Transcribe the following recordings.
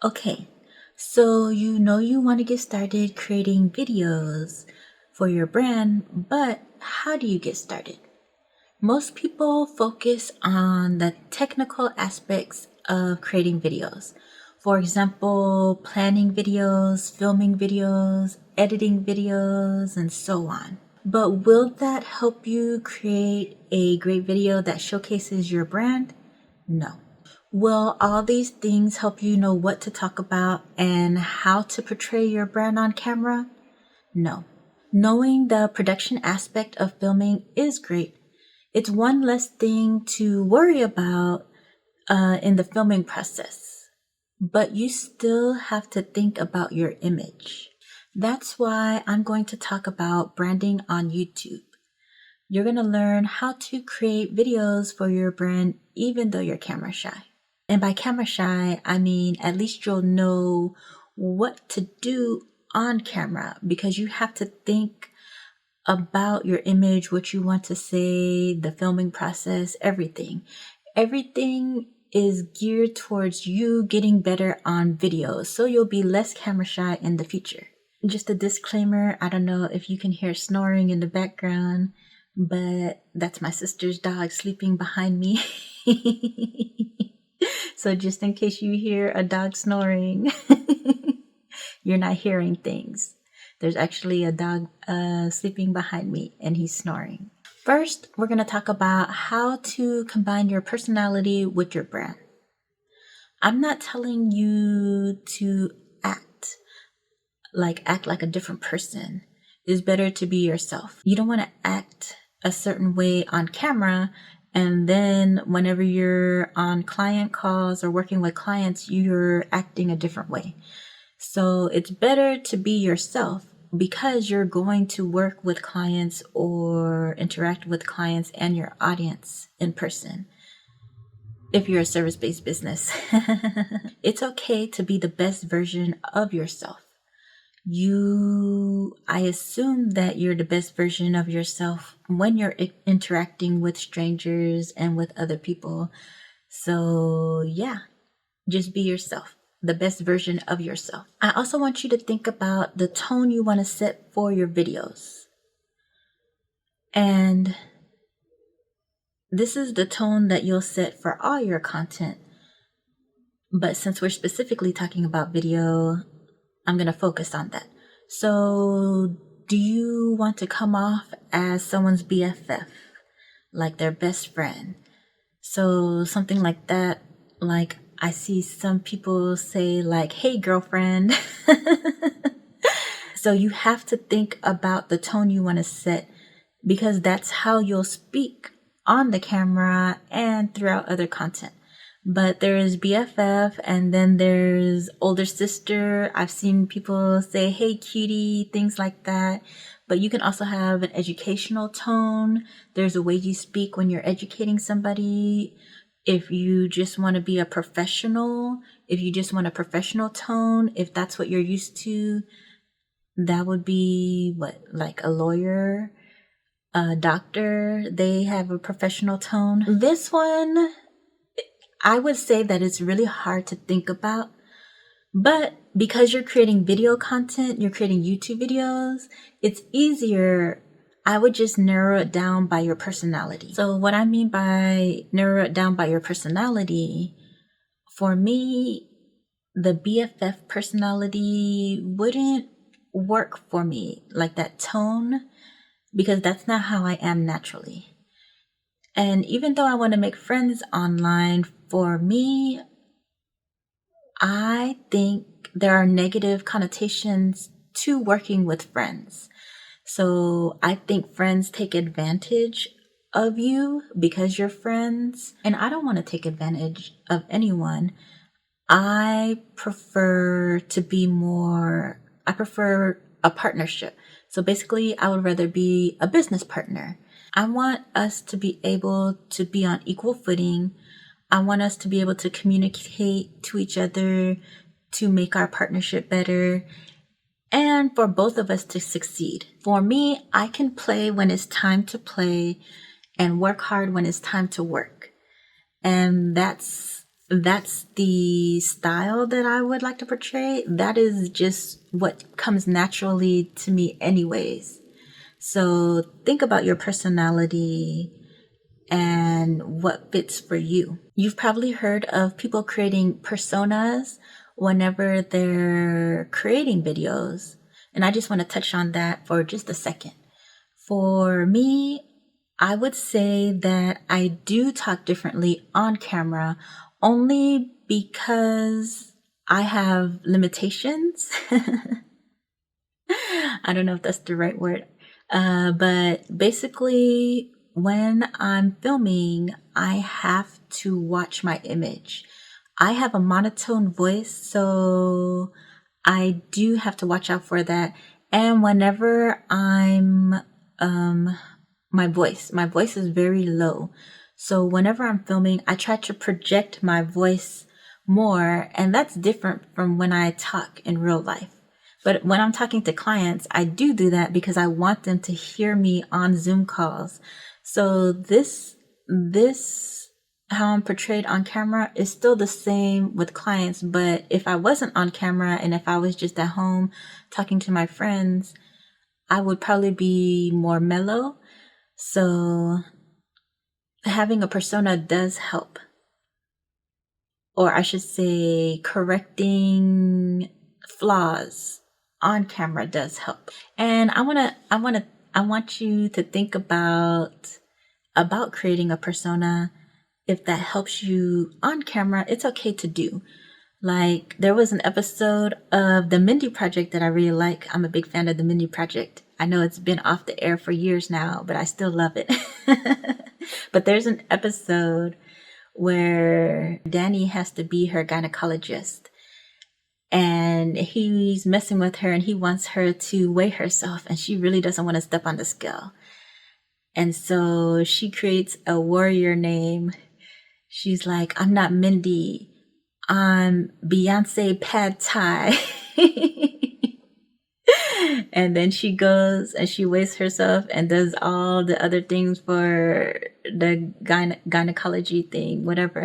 Okay, so you know you want to get started creating videos for your brand, but how do you get started? Most people focus on the technical aspects of creating videos. For example, planning videos, filming videos, editing videos, and so on. But will that help you create a great video that showcases your brand? No. Will all these things help you know what to talk about and how to portray your brand on camera? No. Knowing the production aspect of filming is great. It's one less thing to worry about in the filming process, but you still have to think about your image. That's why I'm going to talk about branding on YouTube. You're going to learn how to create videos for your brand even though you're camera shy. And by camera shy, I mean at least you'll know what to do on camera, because you have to think about your image, what you want to say, the filming process, everything. Everything is geared towards you getting better on videos, so you'll be less camera shy in the future. Just a disclaimer, I don't know if you can hear snoring in the background, but that's my sister's dog sleeping behind me. So just in case you hear a dog snoring, you're not hearing things. There's actually a dog sleeping behind me and he's snoring. First, we're going to talk about how to combine your personality with your brand. I'm not telling you to act like a different person. It's better to be yourself. You don't want to act a certain way on camera, and then whenever you're on client calls or working with clients, you're acting a different way. So it's better to be yourself, because you're going to work with clients or interact with clients and your audience in person. If you're a service-based business, it's okay to be the best version of yourself. I assume that you're the best version of yourself when you're interacting with strangers and with other people. So yeah, just be yourself, the best version of yourself. I also want you to think about the tone you want to set for your videos. And this is the tone that you'll set for all your content. But since we're specifically talking about video, I'm going to focus on that. So, do you want to come off as someone's BFF, like their best friend? So, something like that, like I see some people say like, "Hey, girlfriend." So, you have to think about the tone you want to set, because that's how you'll speak on the camera and throughout other content. But there's BFF, and then there's older sister. I've seen people say, "Hey, cutie," things like that. But you can also have an educational tone. There's a way you speak when you're educating somebody. If you just want to be a professional, if you just want a professional tone, if that's what you're used to, that would be like a lawyer, a doctor. They have a professional tone. This one, I would say that it's really hard to think about, but because you're creating video content, you're creating YouTube videos, it's easier. I would just narrow it down by your personality. So what I mean by narrow it down by your personality, for me, the BFF personality wouldn't work for me, like that tone, because that's not how I am naturally. And even though I want to make friends online, for me, I think there are negative connotations to working with friends. So I think friends take advantage of you because you're friends. And I don't want to take advantage of anyone. I prefer a partnership. So basically, I would rather be a business partner. I want us to be able to be on equal footing. I want us to be able to communicate to each other to make our partnership better, and for both of us to succeed. For me, I can play when it's time to play and work hard when it's time to work. And that's that's the style that I would like to portray. That is just what comes naturally to me anyways. So think about your personality and what fits for you. You've probably heard of people creating personas whenever they're creating videos. And I just want to touch on that for just a second. For me, I would say that I do talk differently on camera only because I have limitations. I don't know if that's the right word. But basically, when I'm filming, I have to watch my image. I have a monotone voice, so I do have to watch out for that. And whenever I'm, my voice is very low. So whenever I'm filming, I try to project my voice more, and that's different from when I talk in real life. But when I'm talking to clients, I do that because I want them to hear me on Zoom calls. So this how I'm portrayed on camera is still the same with clients. But if I wasn't on camera and if I was just at home talking to my friends, I would probably be more mellow. So having a persona does help. Or I should say correcting flaws on camera does help. And I want you to think about creating a persona. If that helps you on camera, it's okay to do. Like, there was an episode of the Mindy Project that I really like. I'm a big fan of the Mindy Project. I know it's been off the air for years now, but I still love it. But there's an episode where Danny has to be her gynecologist. And he's messing with her and he wants her to weigh herself, and she really doesn't want to step on the scale. And so she creates a warrior name. She's like, I'm not Mindy, I'm Beyonce Pad Thai. And then she goes and she weighs herself and does all the other things for the gynecology thing, whatever.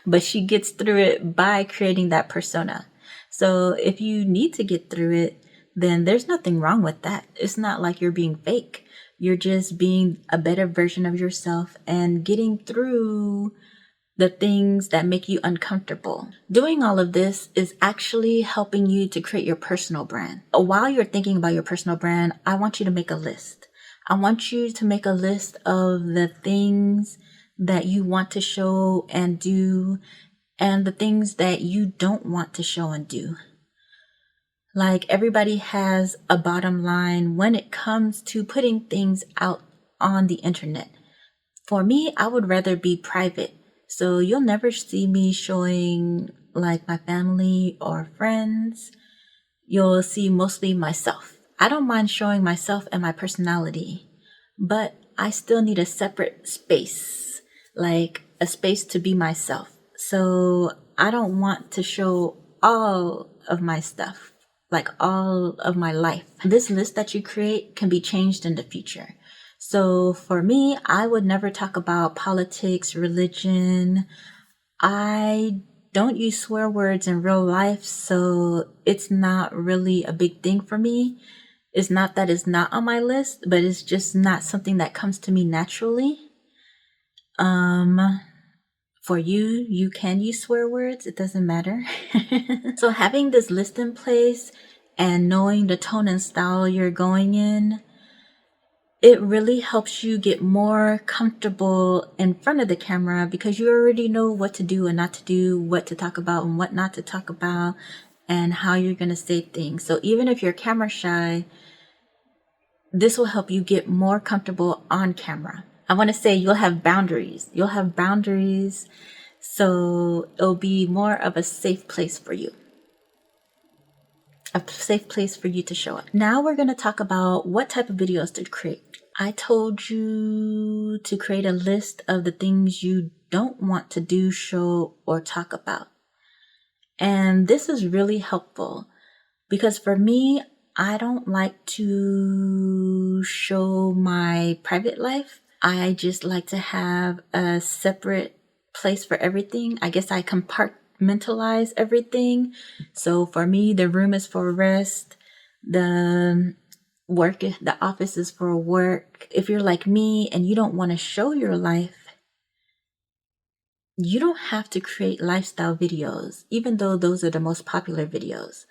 But she gets through it by creating that persona. So if you need to get through it, then there's nothing wrong with that. It's not like you're being fake. You're just being a better version of yourself and getting through the things that make you uncomfortable. Doing all of this is actually helping you to create your personal brand. While you're thinking about your personal brand, I want you to make a list. I want you to make a list of the things that you want to show and do, and the things that you don't want to show and do. Like, everybody has a bottom line when it comes to putting things out on the internet. For me, I would rather be private. So you'll never see me showing like my family or friends. You'll see mostly myself. I don't mind showing myself and my personality, but I still need a separate space, like a space to be myself. So I don't want to show all of my stuff, like all of my life. This list that you create can be changed in the future. So for me, I would never talk about politics, religion. I don't use swear words in real life, so it's not really a big thing for me. It's not that it's not on my list, but it's just not something that comes to me naturally. For you, you can use swear words. It doesn't matter. So having this list in place and knowing the tone and style you're going in, it really helps you get more comfortable in front of the camera because you already know what to do and not to do, what to talk about and what not to talk about, and how you're going to say things. So even if you're camera shy, this will help you get more comfortable on camera. I want to say you'll have boundaries. You'll have boundaries, so it'll be more of a safe place for you. A safe place for you to show up. Now we're going to talk about what type of videos to create. I told you to create a list of the things you don't want to do, show, or talk about. And this is really helpful because for me, I don't like to show my private life. I just like to have a separate place for everything. I guess I compartmentalize everything. So for me, the room is for rest. The office is for work. If you're like me and you don't want to show your life, you don't have to create lifestyle videos, even though those are the most popular videos.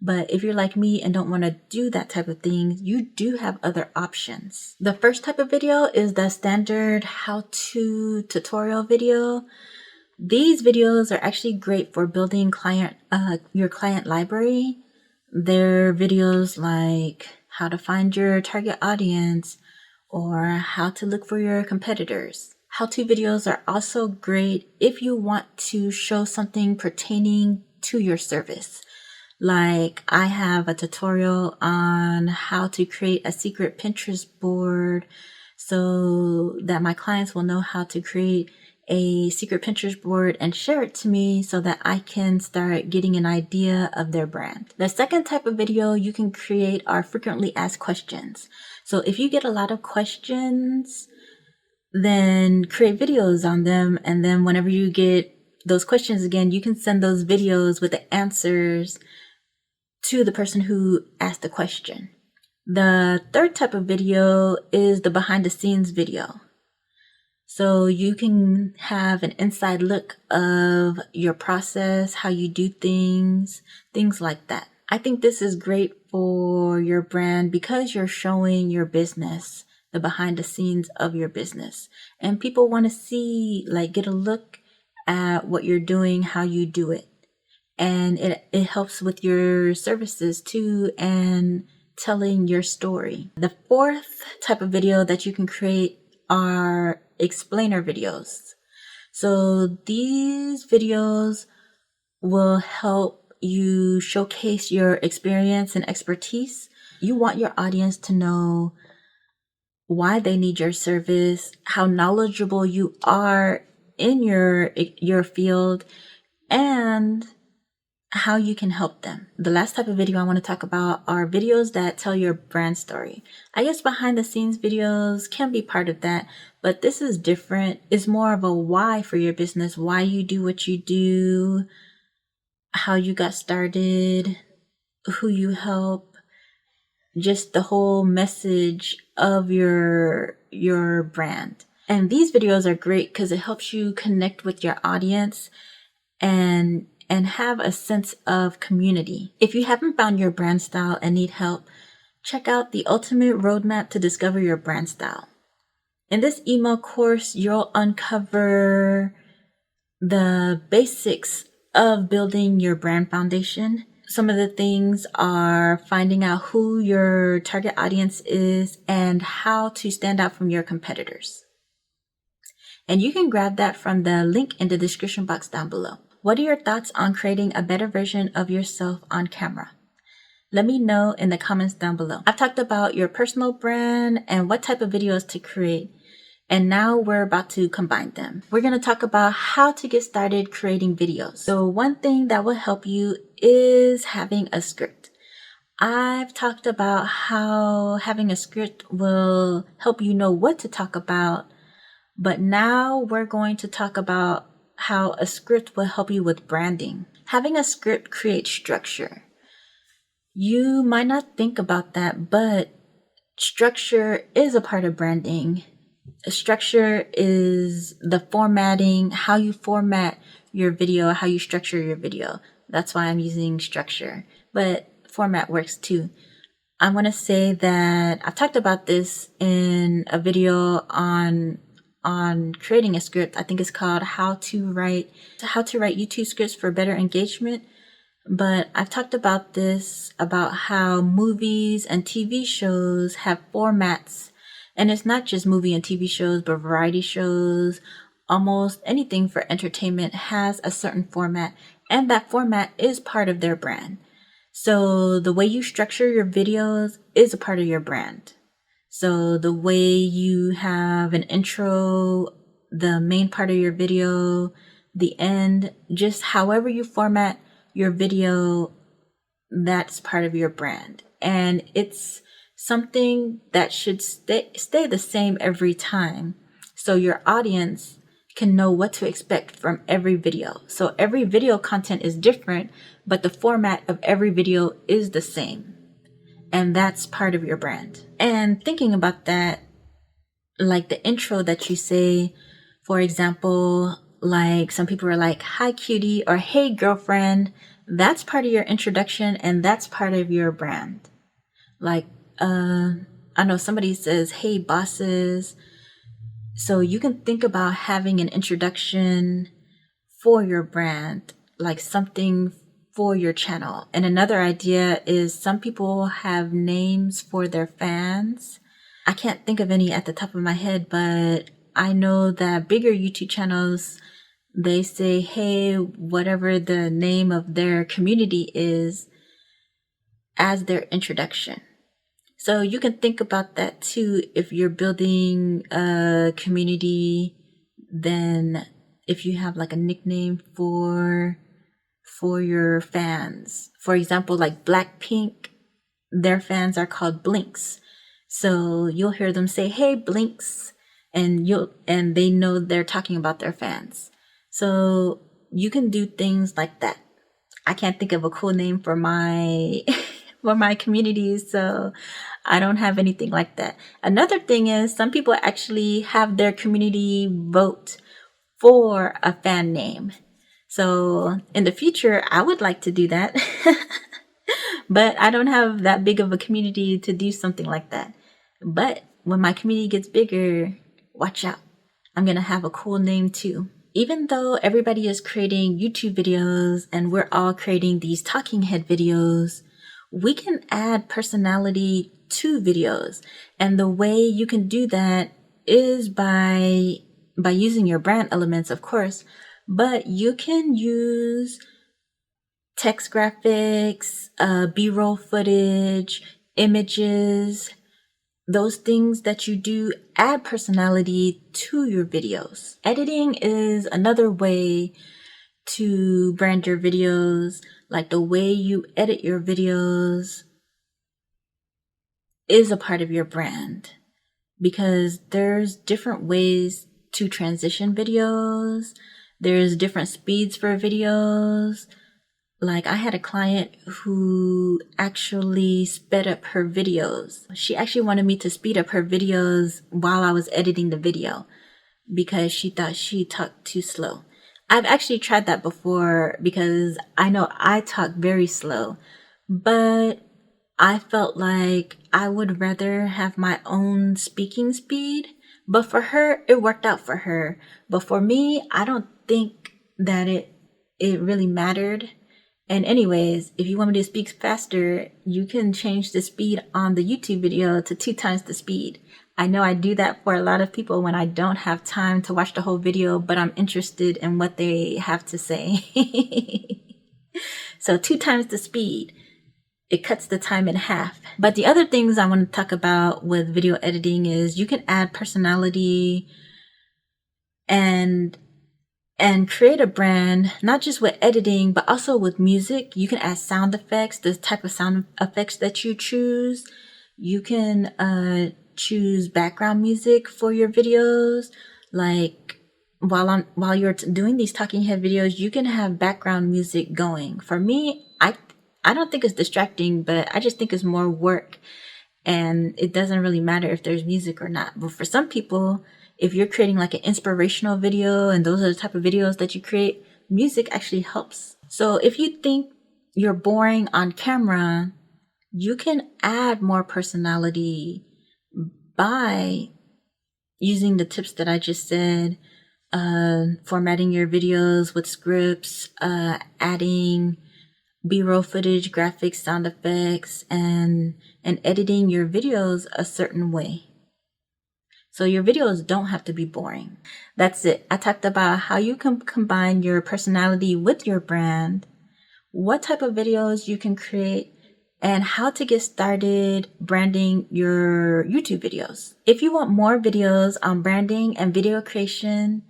But if you're like me and don't want to do that type of thing, you do have other options. The first type of video is the standard how-to tutorial video. These videos are actually great for building your client library. They're videos like how to find your target audience or how to look for your competitors. How-to videos are also great if you want to show something pertaining to your service. Like I have a tutorial on how to create a secret Pinterest board so that my clients will know how to create a secret Pinterest board and share it to me so that I can start getting an idea of their brand. The second type of video you can create are frequently asked questions. So if you get a lot of questions, then create videos on them. And then whenever you get those questions again, you can send those videos with the answers to the person who asked the question. The third type of video is the behind the scenes video. So you can have an inside look of your process, how you do things like that. I think this is great for your brand because you're showing your business, the behind the scenes of your business. And people want to see, get a look at what you're doing, how you do it. And it helps with your services too and telling your story. The fourth type of video that you can create are explainer videos. So these videos will help you showcase your experience and expertise. You want your audience to know why they need your service, how knowledgeable you are in your field, and how you can help them. The last type of video I want to talk about are videos that tell your brand story. I guess behind the scenes videos can be part of that, but this is different. It's more of a why for your business, why you do what you do, how you got started, who you help, just the whole message of your brand. And these videos are great because it helps you connect with your audience and have a sense of community. If you haven't found your brand style and need help, check out the Ultimate Roadmap to Discover Your Brand Style. In this email course, you'll uncover the basics of building your brand foundation. Some of the things are finding out who your target audience is and how to stand out from your competitors. And you can grab that from the link in the description box down below. What are your thoughts on creating a better version of yourself on camera? Let me know in the comments down below. I've talked about your personal brand and what type of videos to create. And now we're about to combine them. We're going to talk about how to get started creating videos. So one thing that will help you is having a script. I've talked about how having a script will help you know what to talk about. But now we're going to talk about how a script will help you with branding. Having a script creates structure. You might not think about that, but structure is a part of branding. Structure is the formatting, how you format your video, how you structure your video. That's why I'm using structure, but format works too. I want to say that I've talked about this in a video on creating a script. I think it's called how to write YouTube scripts for better engagement. But I've talked about this, about how movies and TV shows have formats. And it's not just movie and TV shows, but variety shows. Almost anything for entertainment has a certain format, and that format is part of their brand. So the way you structure your videos is a part of your brand. So the way you have an intro, the main part of your video, the end, just however you format your video, that's part of your brand. And it's something that should stay the same every time. So your audience can know what to expect from every video. So every video content is different, but the format of every video is the same. And that's part of your brand. And thinking about that, like the intro that you say, for example, like some people are like, hi cutie, or hey girlfriend, that's part of your introduction and that's part of your brand. Like, I know somebody says, hey bosses. So you can think about having an introduction for your brand, like something for your channel. And another idea is some people have names for their fans. I can't think of any at the top of my head, but I know that bigger YouTube channels, they say, hey, whatever the name of their community is as their introduction. So you can think about that too. If you're building a community, then if you have like a nickname for your fans, for example, like Blackpink, their fans are called Blinks. So you'll hear them say, hey Blinks, and they know they're talking about their fans. So you can do things like that. I can't think of a cool name for my for my community, so I don't have anything like that. Another thing is some people actually have their community vote for a fan name. So in the future, I would like to do that. But I don't have that big of a community to do something like that. But when my community gets bigger, watch out. I'm going to have a cool name too. Even though everybody is creating YouTube videos and we're all creating these talking head videos, we can add personality to videos. And the way you can do that is by using your brand elements, of course, but you can use text graphics, B-roll footage, images, those things that you do add personality to your videos. Editing is another way to brand your videos. Like the way you edit your videos is a part of your brand, because there's different ways to transition videos. There's different speeds for videos. Like I had a client who actually sped up her videos. She actually wanted me to speed up her videos while I was editing the video because she thought she talked too slow. I've actually tried that before because I know I talk very slow, but I felt like I would rather have my own speaking speed. But for her, it worked out for her. But for me, I don't think that it really mattered. And anyways, if you want me to speak faster, you can change the speed on the YouTube video to 2 times the speed. I know I do that for a lot of people when I don't have time to watch the whole video, but I'm interested in what they have to say. So 2 times the speed, it cuts the time in half. But the other things I want to talk about with video editing is you can add personality and create a brand, not just with editing, but also with music. You can add sound effects, the type of sound effects that you choose. You can choose background music for your videos. Like while you're doing these talking head videos, you can have background music going. For me, I don't think it's distracting, but I just think it's more work. And it doesn't really matter if there's music or not. But for some people, if you're creating like an inspirational video and those are the type of videos that you create, music actually helps. So if you think you're boring on camera, you can add more personality by using the tips that I just said, formatting your videos with scripts, adding B-roll footage, graphics, sound effects, and editing your videos a certain way. So your videos don't have to be boring. That's it. I talked about how you can combine your personality with your brand, what type of videos you can create, and how to get started branding your YouTube videos. If you want more videos on branding and video creation,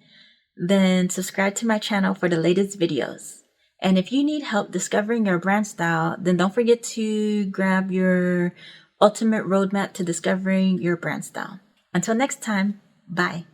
then subscribe to my channel for the latest videos. And if you need help discovering your brand style, then don't forget to grab your ultimate roadmap to discovering your brand style. Until next time, bye.